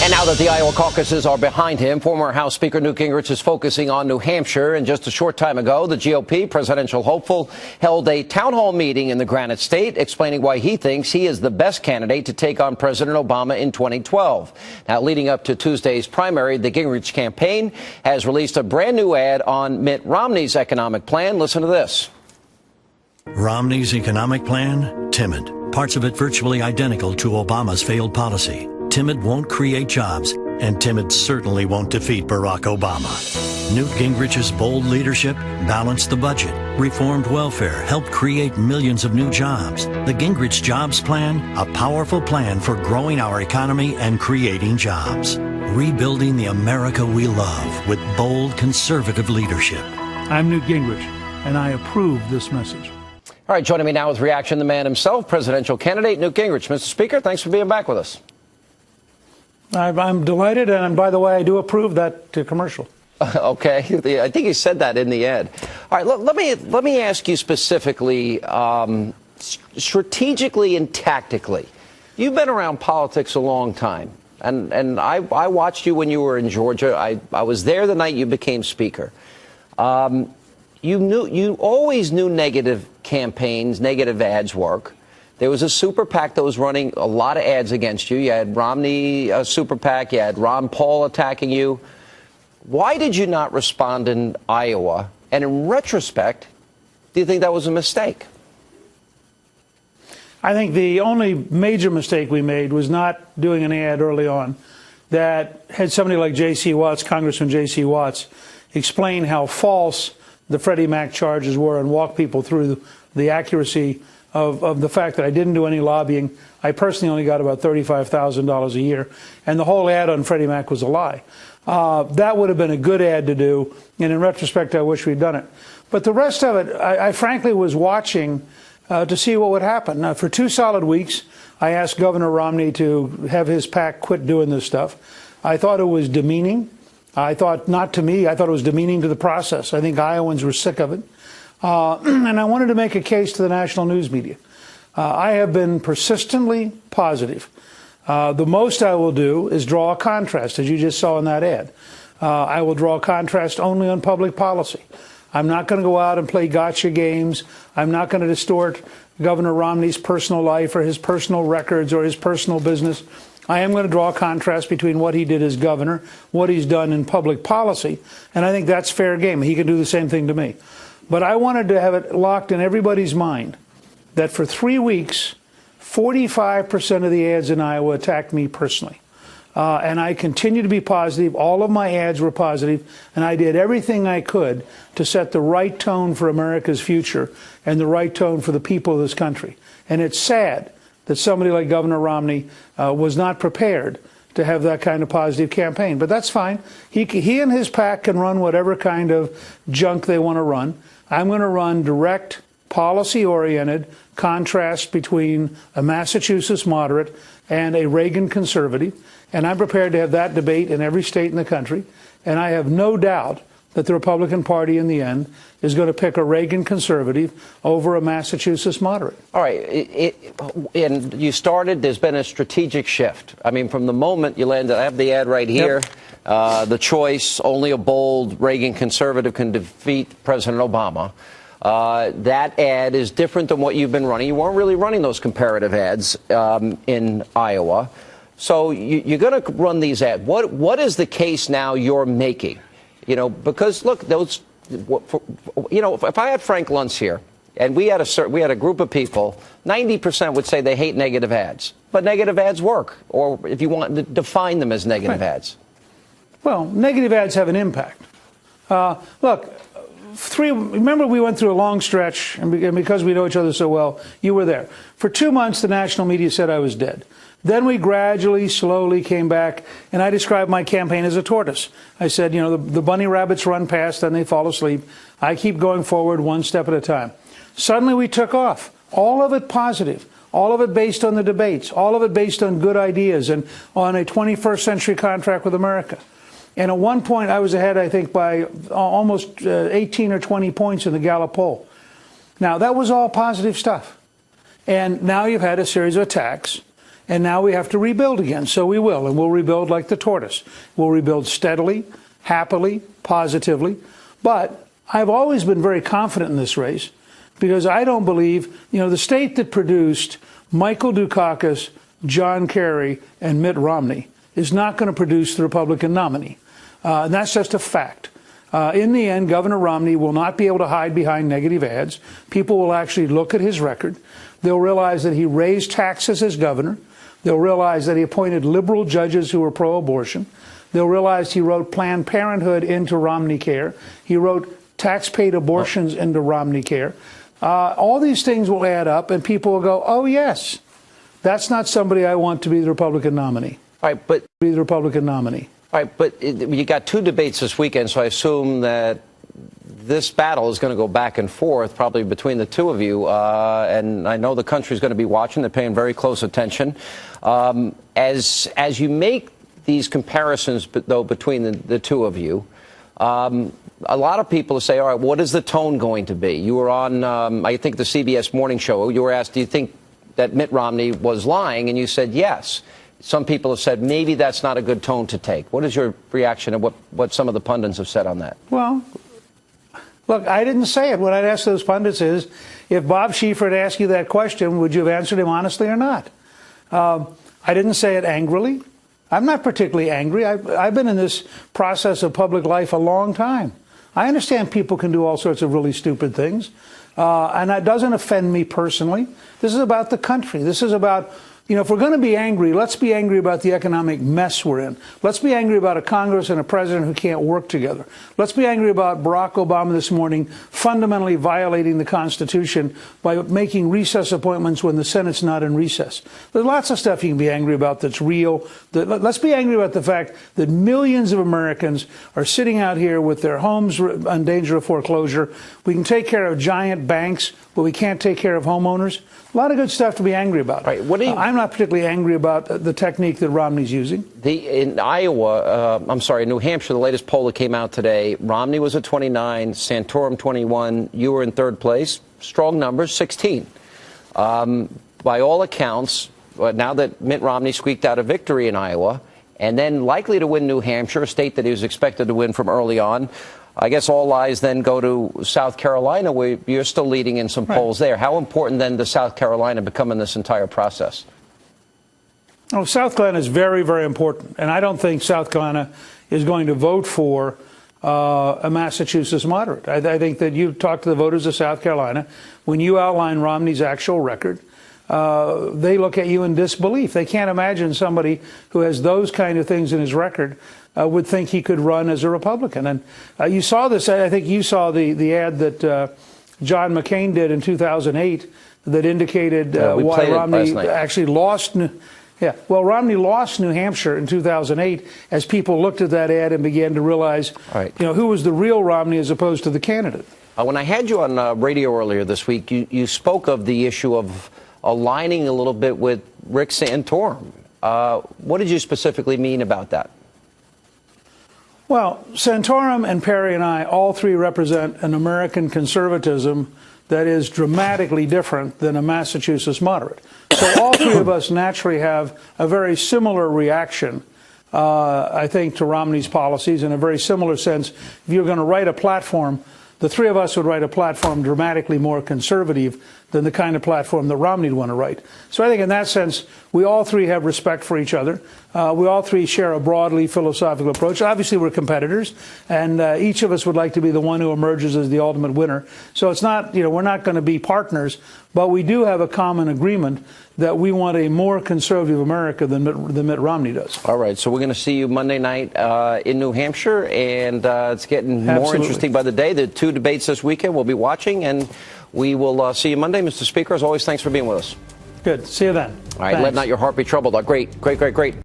And now that the Iowa caucuses are behind him, former House Speaker Newt Gingrich is focusing on New Hampshire. And just a short time ago, the GOP presidential hopeful held a town hall meeting in the Granite State, explaining why he thinks he is the best candidate to take on President Obama in 2012. Now, leading up to Tuesday's primary, the Gingrich campaign has released a brand new ad on Mitt Romney's economic plan. Listen to this. Romney's economic plan? Timid. Parts of it virtually identical to Obama's failed policy. Timid won't create jobs, and timid certainly won't defeat Barack Obama. Newt Gingrich's bold leadership balanced the budget, reformed welfare, helped create millions of new jobs. The Gingrich Jobs Plan, a powerful plan for growing our economy and creating jobs. Rebuilding the America we love with bold conservative leadership. I'm Newt Gingrich, and I approve this message. All right, joining me now with reaction, the man himself, presidential candidate Newt Gingrich. Mr. Speaker, thanks for being back with us. I'm delighted, and by the way, I do approve that commercial. Okay, I think you said that in the ad. All right, let me ask you specifically, strategically and tactically. You've been around politics a long time, and I watched you when you were in Georgia. I was there the night you became Speaker. You always knew negative campaigns, negative ads work. There was a super PAC that was running a lot of ads against you. You had Romney super PAC. You had Ron Paul attacking you. Why did you not respond in Iowa? And in retrospect, do you think that was a mistake? I think the only major mistake we made was not doing an ad early on that had somebody like J.C. Watts, Congressman J.C. Watts, explain how false the Freddie Mac charges were and walk people through the accuracy of the fact that I didn't do any lobbying. I personally only got about $35,000 a year, and the whole ad on Freddie Mac was a lie. That would have been a good ad to do, and in retrospect, I wish we'd done it. But the rest of it, I frankly was watching to see what would happen. Now, for 2 solid weeks, I asked Governor Romney to have his PAC quit doing this stuff. I thought it was demeaning. I thought, not to me, I thought it was demeaning to the process. I think Iowans were sick of it. And I wanted to make a case to the national news media. I have been persistently positive. The most I will do is draw a contrast, as you just saw in that ad. I will draw a contrast only on public policy. I'm not going to go out and play gotcha games. I'm not going to distort Governor Romney's personal life or his personal records or his personal business. I am going to draw a contrast between what he did as governor, what he's done in public policy, and I think that's fair game. He can do the same thing to me. But I wanted to have it locked in everybody's mind that for 3 weeks, 45% of the ads in Iowa attacked me personally. And I continue to be positive. All of my ads were positive, and I did everything I could to set the right tone for America's future and the right tone for the people of this country. And it's sad that somebody like Governor Romney was not prepared to have that kind of positive campaign. But that's fine. He and his PAC can run whatever kind of junk they want to run. I'm going to run direct, policy-oriented contrast between a Massachusetts moderate and a Reagan conservative. And I'm prepared to have that debate in every state in the country. And I have no doubt that the Republican Party in the end is going to pick a Reagan conservative over a Massachusetts moderate. All right. And you started, there's been a strategic shift. I mean, from the moment you landed, I have the ad right here. Yep. The choice, only a bold Reagan conservative can defeat President Obama. That ad is different than what you've been running. You weren't really running those comparative ads in Iowa. So you're going to run these ads. What is the case now you're making? You know, because look, those, you know, if I had Frank Luntz here and we had a group of people, 90% would say they hate negative ads, but negative ads work. Or if you want to define them as negative ads. Well, negative ads have an impact. Look, remember we went through a long stretch, and because we know each other so well, you were there. For 2 months, the national media said I was dead. Then we gradually, slowly came back, and I described my campaign as a tortoise. I said, you know, the bunny rabbits run past, and they fall asleep. I keep going forward one step at a time. Suddenly we took off, all of it positive, all of it based on the debates, all of it based on good ideas and on a 21st century contract with America. And at one point, I was ahead, I think, by almost 18 or 20 points in the Gallup poll. Now, that was all positive stuff. And now you've had a series of attacks. And now we have to rebuild again. So we will, and we'll rebuild like the tortoise. We'll rebuild steadily, happily, positively. But I've always been very confident in this race because I don't believe, the state that produced Michael Dukakis, John Kerry, and Mitt Romney is not going to produce the Republican nominee. And that's just a fact. In the end, Governor Romney will not be able to hide behind negative ads. People will actually look at his record. They'll realize that he raised taxes as governor. They'll realize that he appointed liberal judges who were pro-abortion. They'll realize he wrote Planned Parenthood into Romney Care. He wrote tax-paid abortions into Romney Care. All these things will add up, and people will go, oh, yes, that's not somebody I want to be the Republican nominee. All right, but be the Republican nominee. All right, but you got two debates this weekend, so I assume that this battle is going to go back and forth, probably between the two of you. And I know the country's going to be watching; they're paying very close attention. As you make these comparisons, though, between the two of you, a lot of people say, "All right, what is the tone going to be?" You were on, I think, the CBS Morning Show. You were asked, "Do you think that Mitt Romney was lying?" And you said yes. Some people have said maybe that's not a good tone to take. What is your reaction to what some of the pundits have said on that? Well, look, I didn't say it. What I'd ask those pundits is, if Bob Schieffer had asked you that question, would you have answered him honestly or not? I didn't say it angrily. I'm not particularly angry. I've been in this process of public life a long time. I understand people can do all sorts of really stupid things, and that doesn't offend me personally. This is about the country. This is about, if we're going to be angry, let's be angry about the economic mess we're in. Let's be angry about a Congress and a president who can't work together. Let's be angry about Barack Obama this morning fundamentally violating the Constitution by making recess appointments when the Senate's not in recess. There's lots of stuff you can be angry about that's real. Let's be angry about the fact that millions of Americans are sitting out here with their homes in danger of foreclosure. We can take care of giant banks, but we can't take care of homeowners. A lot of good stuff to be angry about. Right. What do you... I'm not particularly angry about the technique that Romney's using. In Iowa, in New Hampshire, the latest poll that came out today, Romney was at 29, Santorum 21. You were in third place. Strong numbers, 16. By all accounts, now that Mitt Romney squeaked out a victory in Iowa, and then likely to win New Hampshire, a state that he was expected to win from early on, I guess all eyes then go to South Carolina, where you're still leading in some polls there. How important then does South Carolina become in this entire process? Oh, South Carolina is very, very important. And I don't think South Carolina is going to vote for a Massachusetts moderate. I think that you talk to the voters of South Carolina. When you outline Romney's actual record, they look at you in disbelief. They can't imagine somebody who has those kind of things in his record would think he could run as a Republican. And you saw this, I think you saw the ad that John McCain did in 2008 that indicated why Romney actually lost. Romney lost New Hampshire in 2008 as people looked at that ad and began to realize, who was the real Romney as opposed to the candidate. When I had you on radio earlier this week, you spoke of the issue of aligning a little bit with Rick Santorum. What did you specifically mean about that? Well, Santorum and Perry and I, all three represent an American conservatism that is dramatically different than a Massachusetts moderate. So all three of us naturally have a very similar reaction, I think, to Romney's policies in a very similar sense. If you're going to write a platform, the three of us would write a platform dramatically more conservative than the kind of platform that Romney would want to write. So I think in that sense, we all three have respect for each other. We all three share a broadly philosophical approach. Obviously, we're competitors, and each of us would like to be the one who emerges as the ultimate winner. So it's not, we're not going to be partners, but we do have a common agreement that we want a more conservative America than Mitt Romney does. All right, so we're going to see you Monday night in New Hampshire, and it's getting more interesting by the day. The two debates this weekend we'll be watching, and we will see you Monday. Mr. Speaker, as always, thanks for being with us. Good. See you then. All right, let not your heart be troubled. Great.